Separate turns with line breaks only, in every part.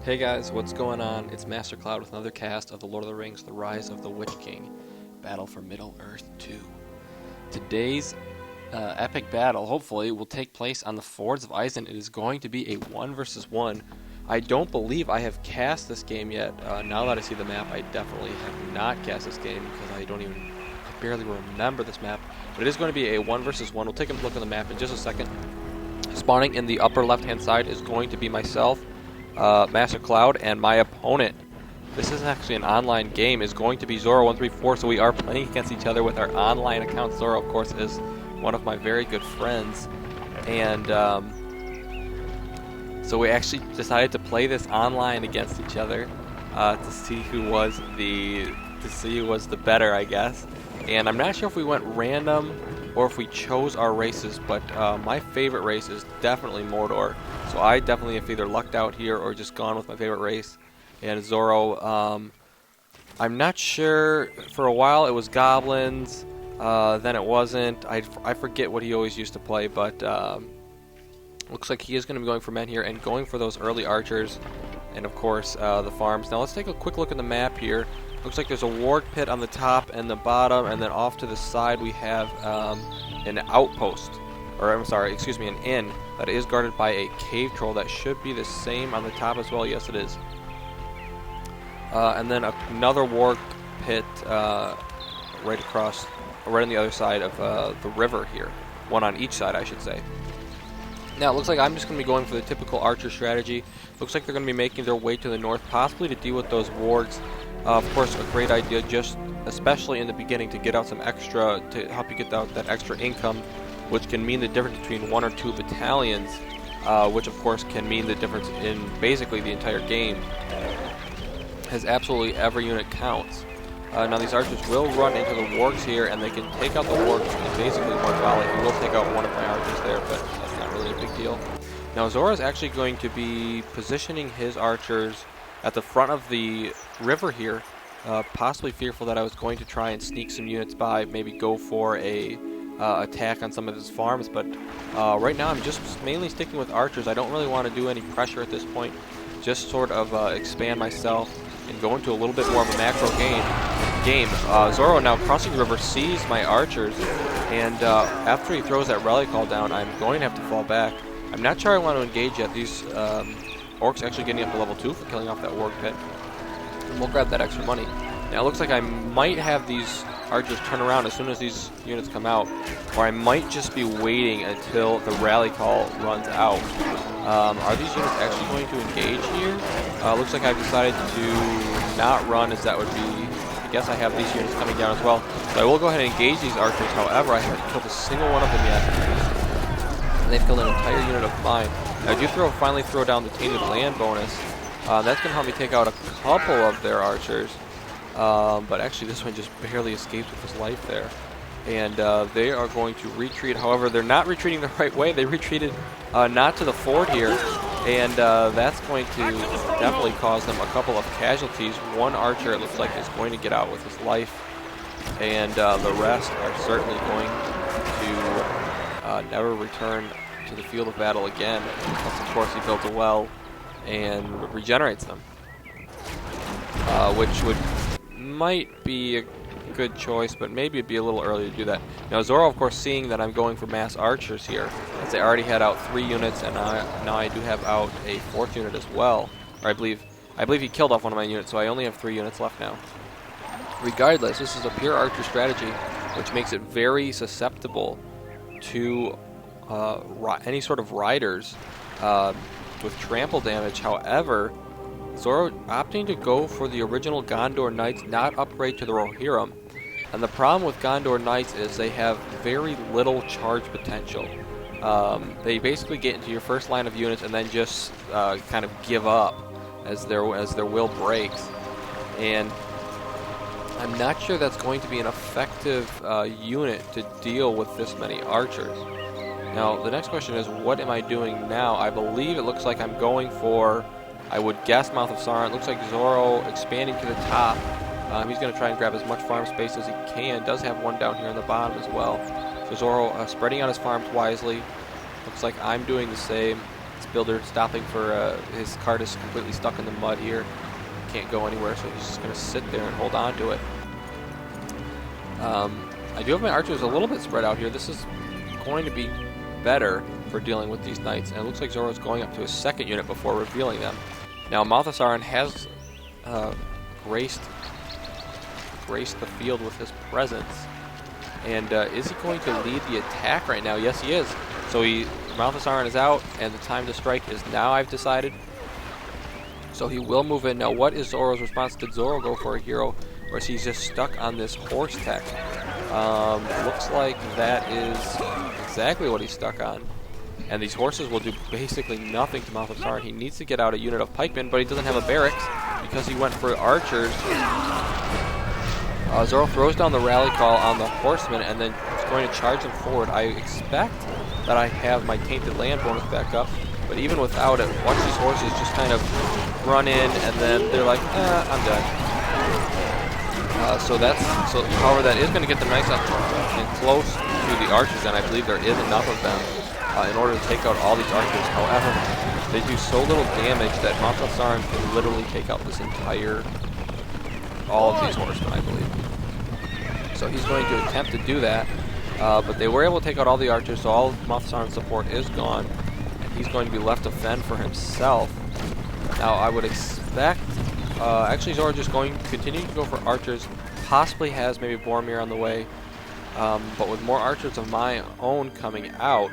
Hey guys, what's going on? It's MasterCloud with another cast of The Lord of the Rings, The Rise of the WitchKing, Battle for Middle-earth 2. Today's epic battle, hopefully, will take place on the Fords of Isen. It is going to be a 1 versus 1. I don't believe I have cast this game yet. Now that I see the map, I definitely have not cast this game because I barely remember this map. But it is going to be a 1 versus 1. We'll take a look at the map in just a second. Spawning in the upper left-hand side is going to be myself, MasterCloud, and my opponent. This is actually an online game, is going to be Zorro134, so we are playing against each other with our online account. Zorro, of course, is one of my very good friends, and so we actually decided to play this online against each other to see who was the better, I guess. And I'm not sure if we went random or if we chose our races, but my favorite race is definitely Mordor. So I definitely have either lucked out here or just gone with my favorite race. And Zorro, I'm not sure. For a while it was goblins, then it wasn't. I forget what he always used to play, but looks like he is going to be going for men here and going for those early archers and, of course, the farms. Now let's take a quick look at the map here. Looks like there's a ward pit on the top and the bottom, and then off to the side we have an outpost, or I'm sorry, excuse me, an inn that is guarded by a cave troll. That should be the same on the top as well. Yes, it is. And then another ward pit right on the other side of the river here. One on each side, I should say. Now, it looks like I'm just going to be going for the typical archer strategy. Looks like they're going to be making their way to the north, possibly to deal with those wards. Of course, a great idea, just especially in the beginning, to get out some extra, to help you get out that extra income, which can mean the difference between 1 or 2 battalions, which of course can mean the difference in basically the entire game, as absolutely every unit counts. Now these archers will run into the wargs here, and they can take out the wargs in basically one volley. He will take out one of my archers there, but that's not really a big deal. Now Zorro is actually going to be positioning his archers at the front of the river here, possibly fearful that I was going to try and sneak some units by, maybe go for a attack on some of his farms, but right now I'm just mainly sticking with archers. I don't really want to do any pressure at this point, just sort of expand myself and go into a little bit more of a macro game. Zorro now crossing the river sees my archers, and after he throws that rally call down, I'm going to have to fall back. I'm not sure I want to engage yet. These orcs actually getting up to level 2 for killing off that warg pit. And we'll grab that extra money. Now it looks like I might have these archers turn around as soon as these units come out, or I might just be waiting until the rally call runs out. Are these units actually going to engage here? Looks like I've decided to not run, as that would be, I guess I have these units coming down as well. So I will go ahead and engage these archers. However, I haven't killed a single one of them yet. And they've killed an entire unit of mine. Now, I do finally throw down the Tainted Land bonus. That's going to help me take out a couple of their archers. But actually, this one just barely escaped with his life there. And they are going to retreat. However, they're not retreating the right way. They retreated not to the ford here. And that's going to definitely cause them a couple of casualties. One archer, it looks like, is going to get out with his life. And the rest are certainly going to never return to the field of battle again, unless of course he builds a well and regenerates them, which might be a good choice, but maybe it'd be a little early to do that. Now Zorro, of course, seeing that I'm going for mass archers here, as I already had out 3 units, and now I do have out a 4th unit as well. Or I believe he killed off one of my units, so I only have 3 units left now. Regardless, this is a pure archer strategy, which makes it very susceptible to any sort of riders with trample damage. However, Zorro opting to go for the original Gondor Knights, not upgrade to the Rohirrim. And the problem with Gondor Knights is they have very little charge potential. They basically get into your first line of units and then just kind of give up as their will breaks. And I'm not sure that's going to be an effective unit to deal with this many archers. Now, the next question is, what am I doing now? I believe it looks like I'm going for, I would guess, Mouth of Sauron. It looks like Zorro expanding to the top. He's going to try and grab as much farm space as he can. Does have one down here on the bottom as well. So Zorro spreading out his farms wisely. Looks like I'm doing the same. It's builder stopping for his cart is completely stuck in the mud here. Can't go anywhere, so he's just going to sit there and hold on to it. I do have my archers a little bit spread out here. This is going to be better for dealing with these knights, and it looks like Zorro's going up to his second unit before revealing them. Now Malthasaran has graced the field with his presence, and is he going to lead the attack right now? Yes, he is. So Malthasaran is out, and the time to strike is now, I've decided. So he will move in. Now, what is Zorro's response? Did Zorro go for a hero, or is he just stuck on this horse tech? Looks like that is exactly what he's stuck on. And these horses will do basically nothing to Malthasaran. He needs to get out a unit of pikemen, but he doesn't have a barracks because he went for archers. Zorro throws down the rally call on the horsemen and then is going to charge them forward. I expect that I have my tainted land bonus back up, but even without it, watch these horses just kind of run in and then they're like, I'm done. However, that is going to get them nice up and close to the archers, and I believe there is enough of them in order to take out all these archers. However, they do so little damage that Malthasaran can literally take out this all of these horsemen, I believe. So he's going to attempt to do that, but they were able to take out all the archers, so all of Malthasaran's support is gone, and he's going to be left to fend for himself. Now, I would expect, actually Zorro just going to continue to go for archers, possibly has maybe Boromir on the way, but with more archers of my own coming out,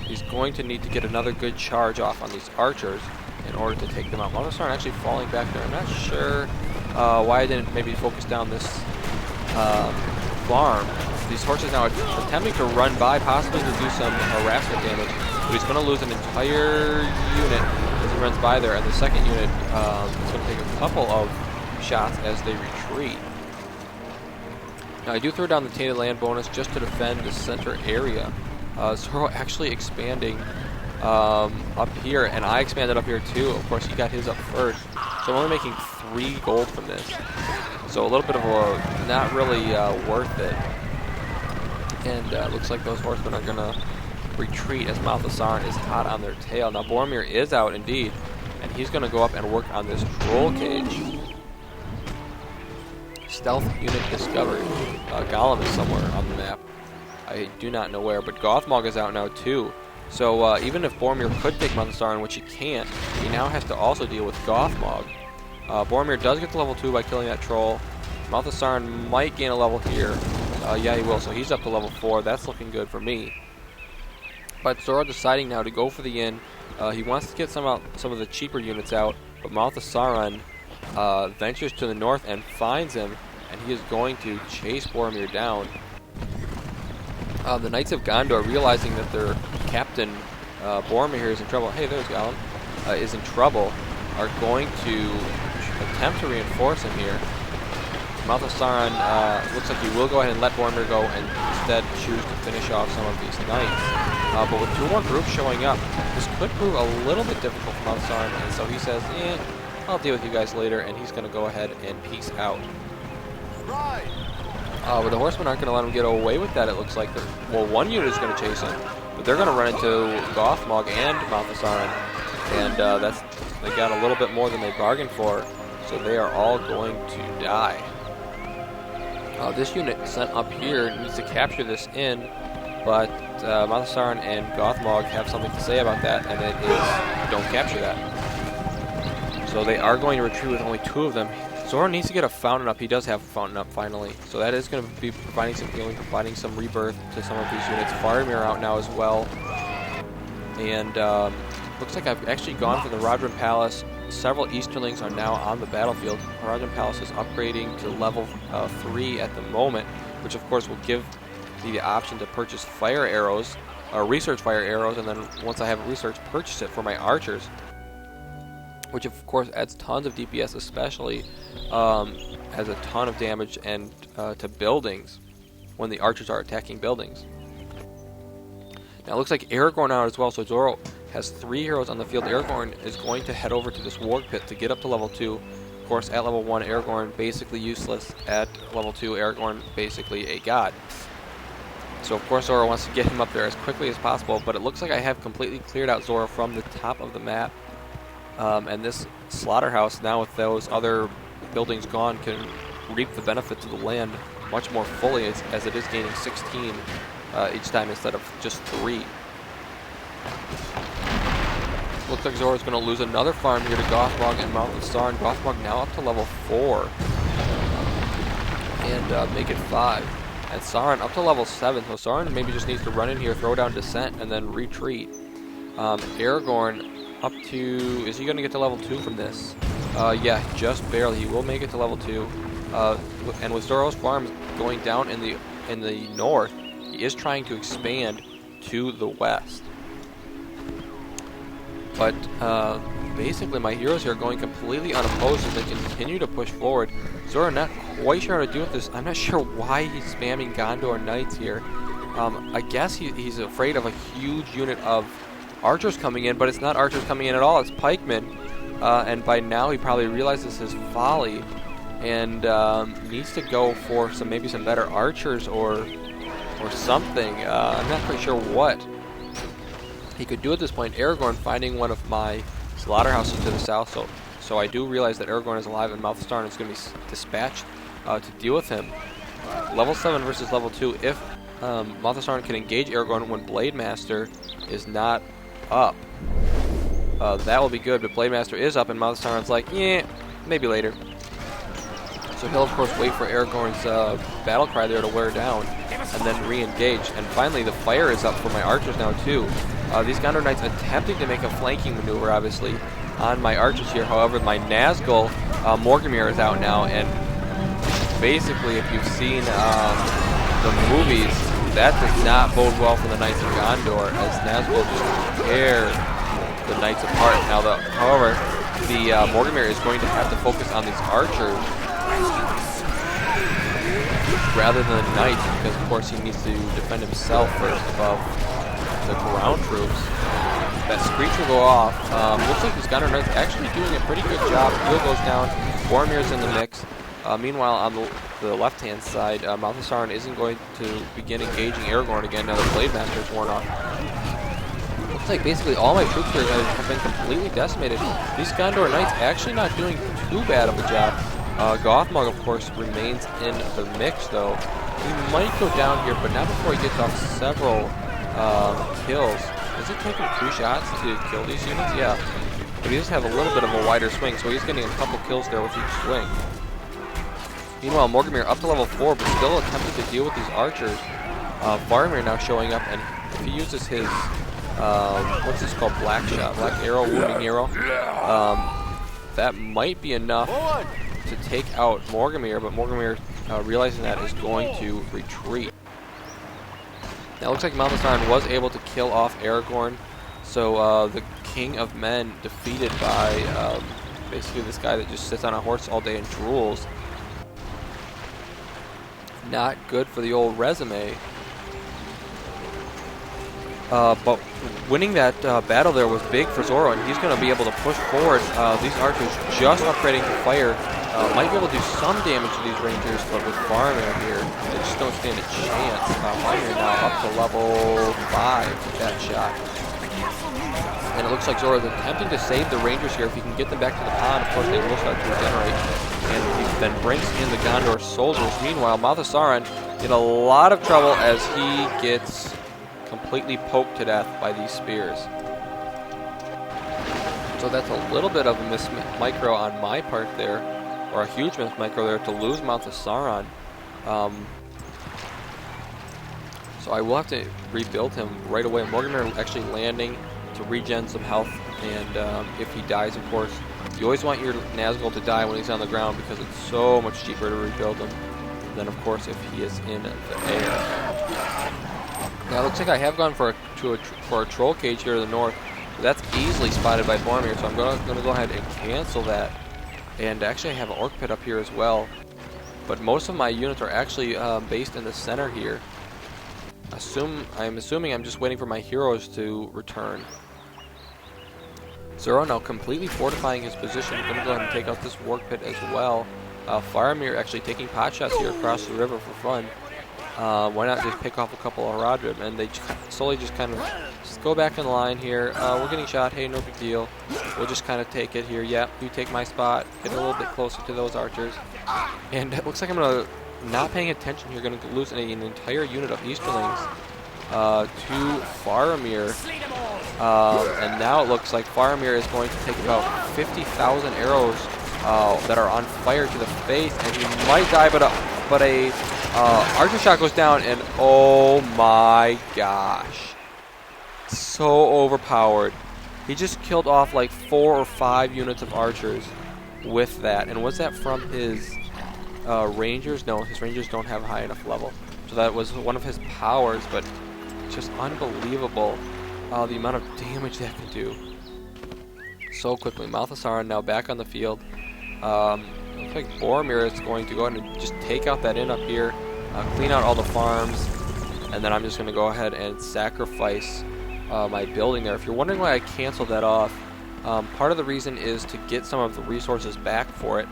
he's going to need to get another good charge off on these archers in order to take them out. Malthasaran actually falling back there. I'm not sure why I didn't maybe focus down this farm. These horses now are attempting to run by, possibly to do some harassment damage, but he's going to lose an entire unit as he runs by there, and the second unit is going to take a couple of shots as they retreat. Now I do throw down the tainted land bonus just to defend the center area. Zorro actually expanding up here, and I expanded up here too. Of course, he got his up first, so I'm only making 3 gold from this. So a little bit of a not really worth it. And looks like those horsemen are gonna retreat as Malthasaran is hot on their tail. Now Boromir is out indeed, and he's gonna go up and work on this troll cage. Stealth unit discovered. Gollum is somewhere on the map. I do not know where, but Gothmog is out now too. So even if Boromir could take Malthasaran, which he can't, he now has to also deal with Gothmog. Boromir does get to level 2 by killing that troll. Malthasaran might gain a level here. Yeah, he will, so he's up to level 4. That's looking good for me. But Zorro deciding now to go for the inn. He wants to get some of the cheaper units out, but Malthasaran ventures to the north and finds him, and he is going to chase Boromir down. The Knights of Gondor, realizing that their captain, Boromir, is in trouble. Hey, there's Gollum. Is in trouble, are going to attempt to reinforce him here. Malthasaran looks like he will go ahead and let Boromir go and instead choose to finish off some of these knights. But with 2 more groups showing up, this could prove a little bit difficult for Malthasaran, and so he says, I'll deal with you guys later, and he's going to go ahead and peace out.
Right.
But the horsemen aren't going to let him get away with that, it looks like. Well, 1 unit is going to chase him, but they're going to run into Gothmog and Malthasaran, and they got a little bit more than they bargained for, so they are all going to die. This unit sent up here needs to capture this inn, but Malthasaran and Gothmog have something to say about that, and it is, don't capture that. So they are going to retreat with only 2 of them. Zorro needs to get a fountain up. He does have a fountain up finally. So that is going to be providing some healing, providing some rebirth to some of these units. Faramir out now as well. And looks like I've actually gone for the Rodrin Palace. Several Easterlings are now on the battlefield. Rodrin Palace is upgrading to level 3 at the moment, which of course will give me the option to purchase fire arrows, or research fire arrows, and then once I have a research, purchase it for my archers, which of course adds tons of DPS, especially has a ton of damage and to buildings when the archers are attacking buildings. Now it looks like Aragorn out as well, so Zorro has 3 heroes on the field. Aragorn is going to head over to this war pit to get up to level 2. Of course, at level 1, Aragorn basically useless. At level 2, Aragorn basically a god. So of course Zorro wants to get him up there as quickly as possible, but it looks like I have completely cleared out Zorro from the top of the map. And this slaughterhouse, now with those other buildings gone, can reap the benefits of the land much more fully, as it is gaining 16 each time instead of just 3. Looks like Zorro's going to lose another farm here to Gothmog and Mount of Saran. Gothmog now up to level 4 and make it 5. And Saran up to level 7, so Saran maybe just needs to run in here, throw down Descent, and then retreat. Aragorn up to... is he going to get to level 2 from this? Yeah, just barely. He will make it to level 2. And with Zorro's farms going down in the north, he is trying to expand to the west. But basically my heroes here are going completely unopposed as they continue to push forward. Zorro not quite sure how to do with this. I'm not sure why he's spamming Gondor Knights here. I guess he's afraid of a huge unit of archers coming in, but it's not archers coming in at all, it's pikemen. And by now he probably realizes his folly and needs to go for maybe some better archers or something. I'm not quite sure what he could do at this point. Aragorn finding one of my slaughterhouses to the south, so I do realize that Aragorn is alive and Mouth of Saran is going to be dispatched to deal with him. Level 7 versus level 2. If Mouth of Saran can engage Aragorn when Blade Master is not up, that will be good, but Blade Master is up and Mouth of Saran's like, yeah, maybe later. So he'll of course wait for Aragorn's battle cry there to wear down and then re-engage. And finally the fire is up for my archers now too. These Gondor Knights attempting to make a flanking maneuver obviously on my archers here. However, my Nazgul Morgomir is out now, and basically if you've seen the movies, that does not bode well for the Knights of Gondor, as Nazgul just tear the Knights apart. Now, however, the Morgomir is going to have to focus on these archers rather than the Knights, because of course he needs to defend himself first above the ground troops. That screech will go off. Looks like these Gondor Knights actually doing a pretty good job. Heal goes down. Boromir's in the mix. Meanwhile, on the left-hand side, Mouth of Saran isn't going to begin engaging Aragorn again now that Blade Master is worn off. Looks like basically all my troops here have been completely decimated. These Gondor Knights actually not doing too bad of a job. Gothmog, of course, remains in the mix, though. He might go down here, but not before he gets off several kills. Is it taking 2 shots to kill these units? Yeah. But he does have a little bit of a wider swing, so he's getting a couple kills there with each swing. Meanwhile, Morgomir up to level 4, but still attempting to deal with these archers. Faramir now showing up, and if he uses his, what's this called, Black Shot, Black Arrow, Wounding Arrow, that might be enough to take out Morgomir, but Morgomir, realizing that, is going to retreat. Now it looks like Mouth of Saran was able to kill off Aragorn, so the King of Men defeated by basically this guy that just sits on a horse all day and drools. Not good for the old resume. But winning that battle there was big for Zorro, and he's going to be able to push forward. These archers just upgrading to fire might be able to do some damage to these rangers, but with Faramir here, they just don't stand a chance. Faramir now up to level 5 with that shot. And it looks like Zorro is attempting to save the rangers here. If he can get them back to the pond, of course they will start to regenerate. And he then brings in the Gondor soldiers. Meanwhile, Mouth of Saran in a lot of trouble as he gets completely poked to death by these spears. So that's a little bit of a miss micro on my part there, or a huge miss micro there to lose Mouth of Saran. So I will have to rebuild him right away. Morgomir actually landing to regen some health, and if he dies, of course, you always want your Nazgul to die when he's on the ground because it's so much cheaper to rebuild him than, of course, if he is in the air. Now it looks like I have gone for a troll cage here to the north. But that's easily spotted by Boromir, so I'm going to go ahead and cancel that. And actually I have an orc pit up here as well. But most of my units are actually based in the center here. I'm assuming I'm just waiting for my heroes to return. Zorro now completely fortifying his position. I'm going to go ahead and take out this orc pit as well. Faramir actually taking pot shots here across the river for fun. Why not just pick off a couple of Rodrim? And they slowly just kind of just go back in line here. We're getting shot. Hey, no big deal. We'll just kind of take it here. Yep, you take my spot. Get a little bit closer to those archers. And it looks like I'm going to, not paying attention here, going to lose an entire unit of Easterlings to Faramir. And now it looks like Faramir is going to take about 50,000 arrows that are on fire to the face, and he might die, but a archer shot goes down, and oh my gosh, so overpowered. He just killed off like 4 or 5 units of archers with that. And was that from his rangers? No, his rangers don't have a high enough level, so that was one of his powers. But just unbelievable the amount of damage that can do so quickly. Mouth of Sauron now back on the field. Looks like Boromir is going to go ahead and just take out that inn up here, clean out all the farms, and then I'm just going to go ahead and sacrifice my building there. If you're wondering why I canceled that off, part of the reason is to get some of the resources back for it,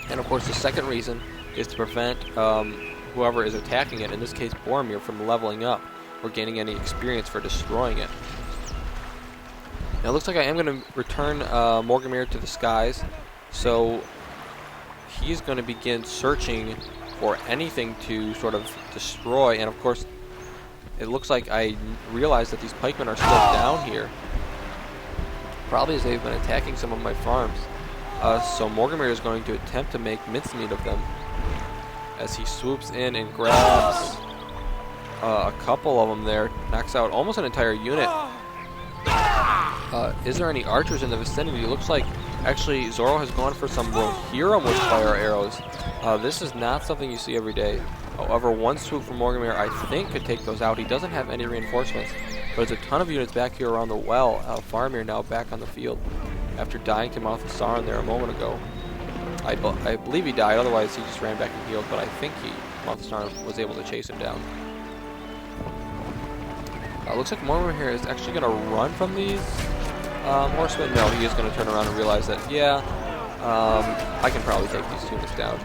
and of course the second reason is to prevent whoever is attacking it, in this case Boromir, from leveling up or gaining any experience for destroying it. Now it looks like I am going to return Morgamir to the skies, so he's going to begin searching for anything to sort of destroy. And of course it looks like I realized that these pikemen are still down here, probably as they've been attacking some of my farms. So Morgamir is going to attempt to make mincemeat of them as he swoops in and grabs a couple of them there, knocks out almost an entire unit. Is there any archers in the vicinity? It looks like actually Zorro has gone for some Rohirrim with fire arrows. This is not something you see every day. However, one swoop from Morgamir I think could take those out. He doesn't have any reinforcements, but there's a ton of units back here around the well. Faramir now back on the field after dying to Mouth of Sauron there a moment ago. I believe he died, otherwise he just ran back and healed, but I think Mouth of Sauron was able to chase him down. Looks like Morgamir here is actually going to run from these horsemen. No, he is going to turn around and realize that, yeah, I can probably take these units down.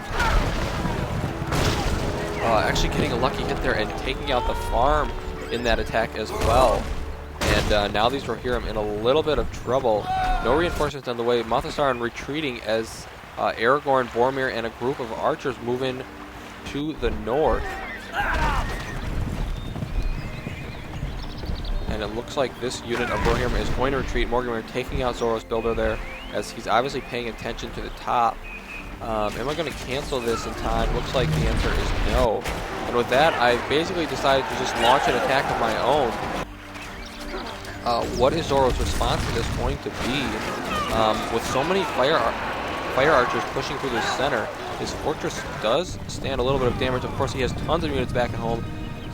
Actually getting a lucky hit there and taking out the farm in that attack as well. And now these Rohirrim in a little bit of trouble. No reinforcements on the way. Mouth of Sauron retreating as Aragorn, Boromir, and a group of archers move in to the north. And it looks like this unit of Rohirrim is going to retreat. Morgamir taking out Zorro's builder there, as he's obviously paying attention to the top. Am I going to cancel this in time? Looks like the answer is no. And with that, I basically decided to just launch an attack of my own. What is Zorro's response to this going to be? With so many fire archers pushing through the center, his fortress does stand a little bit of damage. Of course, he has tons of units back at home,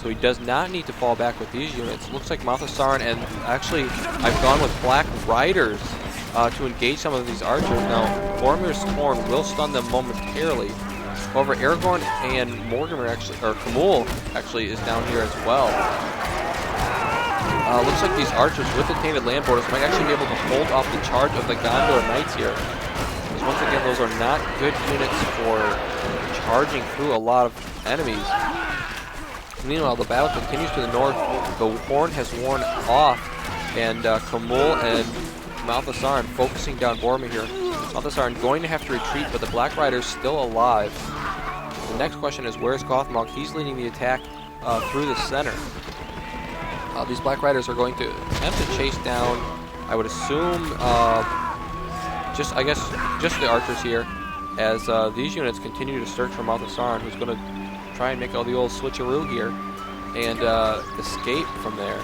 so he does not need to fall back with these units. Looks like Mouth of Sauron, and actually I've gone with Black Riders to engage some of these archers. Now, Boromir's Scorn will stun them momentarily. However, Aragorn and Morgamir actually, or Camul actually, is down here as well. Looks like these archers with the Tainted Land Borders might actually be able to hold off the charge of the Gondor Knights here. Because once again, those are not good units for charging through a lot of enemies. Meanwhile, the battle continues to the north. The horn has worn off, and Camul and Mouth of Sauron focusing down Boromir here. Mouth of Sauron going to have to retreat, but the Black Rider's still alive. The next question is, where's Gothmog? He's leading the attack through the center. These Black Riders are going to attempt to chase down, I would assume, just the archers here, as these units continue to search for Mouth of Sauron, who's going to try and make all the old switcheroo here and escape from there.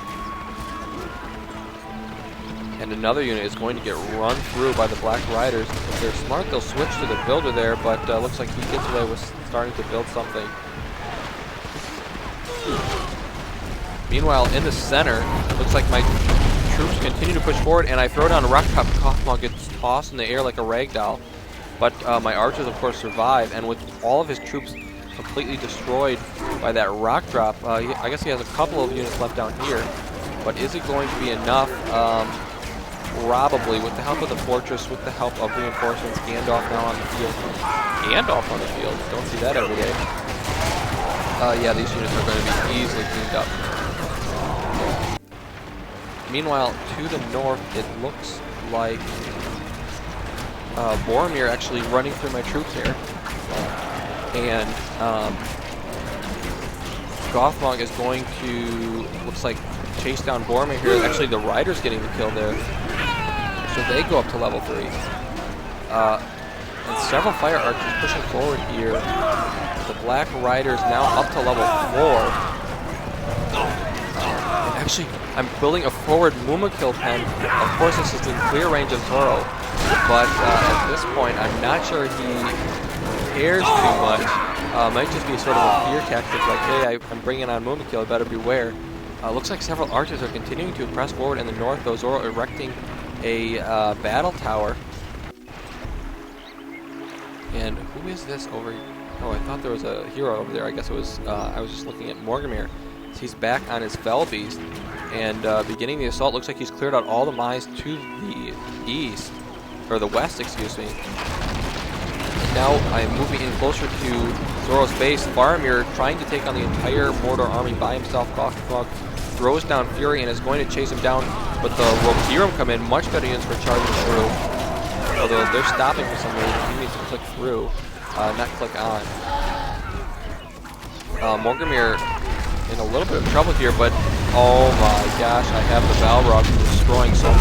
And another unit is going to get run through by the Black Riders. If they're smart, they'll switch to the builder there, but looks like he gets away with starting to build something. Meanwhile, in the center, looks like my troops continue to push forward, and I throw down a rock drop. Gothmog gets tossed in the air like a ragdoll. But my archers, of course, survive, and with all of his troops completely destroyed by that rock drop, I guess he has a couple of units left down here. But is it going to be enough? Probably, with the help of the fortress, with the help of reinforcements. Gandalf now on the field. Gandalf on the field. Don't see that every day. Yeah, these units are going to be easily cleaned up. Meanwhile, to the north, it looks like Boromir actually running through my troops here. And Gothmog is going to, looks like, chase down Boromir here. Actually, the Rider's getting the kill there. So they go up to level 3. And several Fire Archers pushing forward here. The Black Rider's now up to level 4. Actually, I'm building a forward Mumakil pen. Of course, this is in clear range of Zorro. But at this point, I'm not sure he cares too much. Might just be sort of a fear tactic, like, hey, I'm bringing on Mumakil, I better beware. Looks like several archers are continuing to press forward in the north, though Zorro erecting a battle tower. And who is this over here? Oh, I thought there was a hero over there. I guess it was, I was just looking at Morgamir. So he's back on his Fell Beast and beginning the assault. Looks like he's cleared out all the mines to the east, or the west, excuse me. Now I'm moving in closer to Zorro's base. Boromir trying to take on the entire Mordor army by himself. Gothmog throws down Fury and is going to chase him down, but the Rohirrim come in, much better units for charging through. Although they're stopping for some reason, he needs to click through, not click on. Morgamir in a little bit of trouble here, but oh my gosh, I have the Balrog destroying so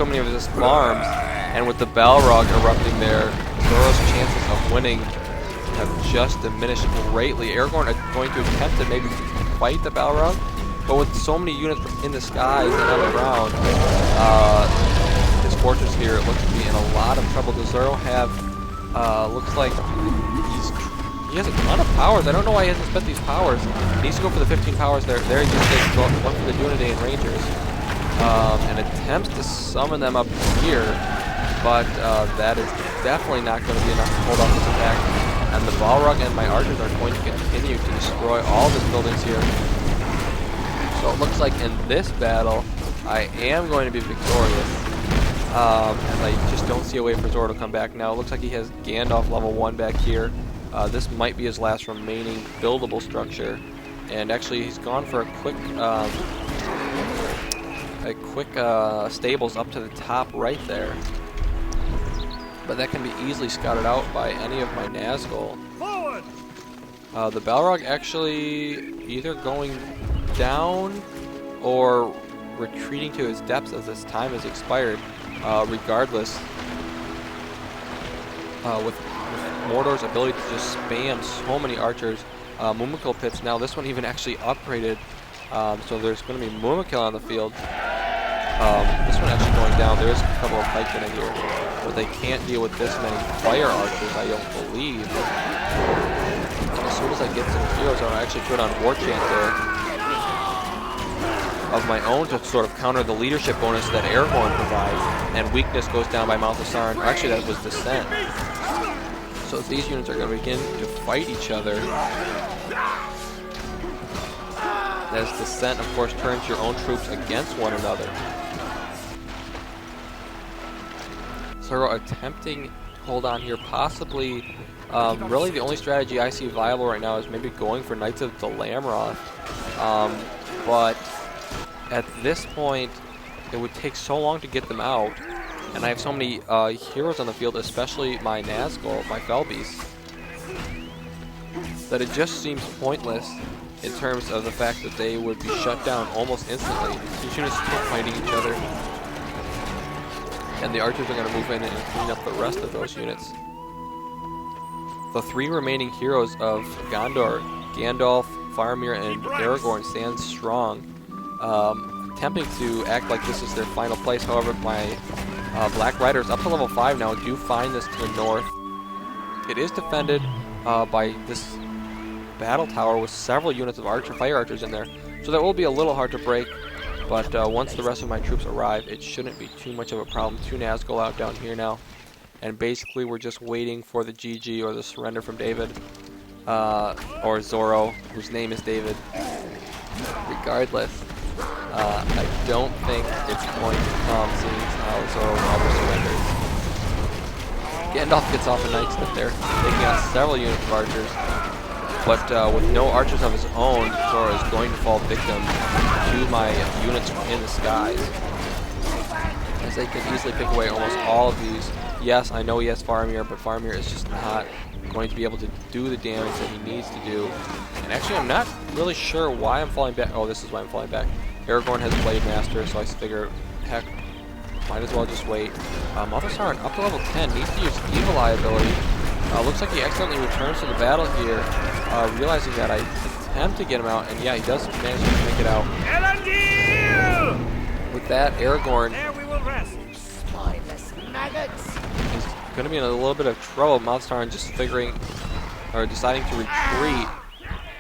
many of his farms, and with the Balrog erupting there, Zorro's chances of winning have just diminished greatly. Aragorn are going to attempt to maybe fight the Balrog, but with so many units in the skies and on the ground, his fortress here looks to be in a lot of trouble. Does Zorro have, looks like he has a ton of powers. I don't know why he hasn't spent these powers. He needs to go for the 15 powers there. There he just takes one for the Dunedain Rangers. And attempts to summon them up here, but that is definitely not going to be enough to hold off this attack. And the Balrog and my archers are going to continue to destroy all of his buildings here. So it looks like in this battle, I am going to be victorious. As I just don't see a way for Zorro to come back now. It looks like he has Gandalf level 1 back here. This might be his last remaining buildable structure. And actually, he's gone for a quick stables up to the top right there. But that can be easily scouted out by any of my Nazgul. The Balrog actually either going down or retreating to his depths as his time has expired. Regardless, with Mordor's ability to just spam so many archers, Mumakil pits. Now this one even actually upgraded, so there's going to be Mumakil on the field. This one actually going down. There is a couple of pikemen in here, but they can't deal with this many fire archers, I don't believe. And as soon as I get some heroes, I'll actually put on War Chant there of my own to sort of counter the leadership bonus that Aragorn provides, and weakness goes down by Mouth of Sauron. Or actually, that was Descent. So these units are going to begin to fight each other. As Descent, of course, turns your own troops against one another. Zorro attempting to hold on here, possibly. Really, the only strategy I see viable right now is maybe going for Knights of the Lamroth. But at this point, it would take so long to get them out. And I have so many heroes on the field, especially my Nazgul, my Fell Beast, that it just seems pointless in terms of the fact that they would be shut down almost instantly. These units keep fighting each other, and the archers are going to move in and clean up the rest of those units. The three remaining heroes of Gondor, Gandalf, Faramir, and Aragorn, stand strong, attempting to act like this is their final place. However, my Black Riders, up to level 5 now, do find this to the north. It is defended by this battle tower with several units of fire archers in there, so that will be a little hard to break, but once the rest of my troops arrive, it shouldn't be too much of a problem. 2 Nazgul out down here now, and basically we're just waiting for the GG or the surrender from David, or Zorro, whose name is David. Regardless, I don't think it's going to come, seeing how Zorro never surrenders. Gandalf gets off a nice hit there, taking out several units of archers. But with no archers of his own, Zorro is going to fall victim to my units in the skies, as they can easily pick away almost all of these. Yes, I know he has Faramir, but Faramir is just not going to be able to do the damage that he needs to do. And actually, I'm not really sure why I'm falling back. Oh, this is why I'm falling back. Aragorn has Blade Master, so I figure, heck, might as well just wait. Sauron up to level 10 needs to use Evil Eye ability. Looks like he accidentally returns to the battle here, realizing that I attempt to get him out, and yeah, he does manage to make it out. With that, Aragorn is going to be in a little bit of trouble. Sauron just deciding to retreat,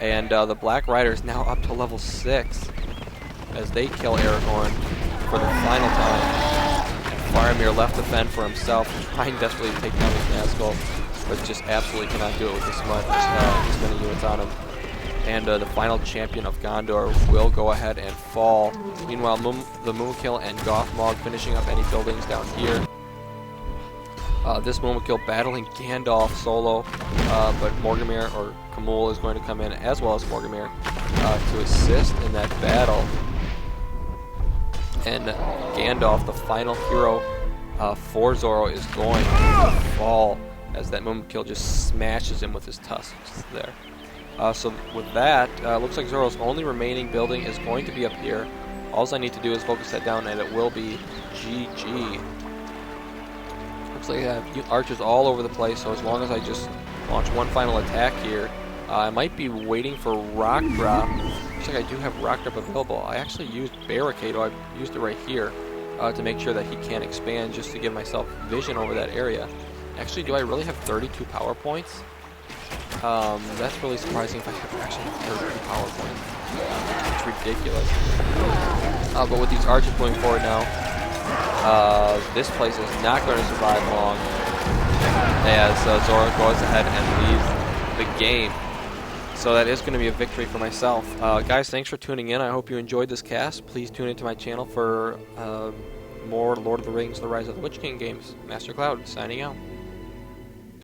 and the Black Rider is now up to level 6 as they kill Aragorn for the final time. And Faramir left to fend for himself, trying desperately to take down his Nazgul, but just absolutely cannot do it with this many units on him. And the final champion of Gondor will go ahead and fall. Meanwhile, the Mumakil and Gothmog finishing up any buildings down here. This Mumakil battling Gandalf solo, but Morgamir or Khamul is going to come in as well as Morgamir to assist in that battle. And Gandalf, the final hero for Zorro, is going to fall as that Mumakil just smashes him with his tusks there. So with that, looks like Zorro's only remaining building is going to be up here. All I need to do is focus that down, and it will be GG. Looks like I have archers all over the place, so as long as I just launch one final attack here, I might be waiting for Rock Drop. Looks like I do have Rock Drop available. I actually used Barricade, I've used it right here, to make sure that he can't expand, just to give myself vision over that area. Actually, do I really have 32 power points? That's really surprising if I actually have 32 power points. It's ridiculous. But with these archers going forward now, this place is not going to survive long, as Zorro goes ahead and leaves the game. So that is going to be a victory for myself. Guys, thanks for tuning in. I hope you enjoyed this cast. Please tune into my channel for more Lord of the Rings: The Rise of the Witch King games. MasterCloud, signing out.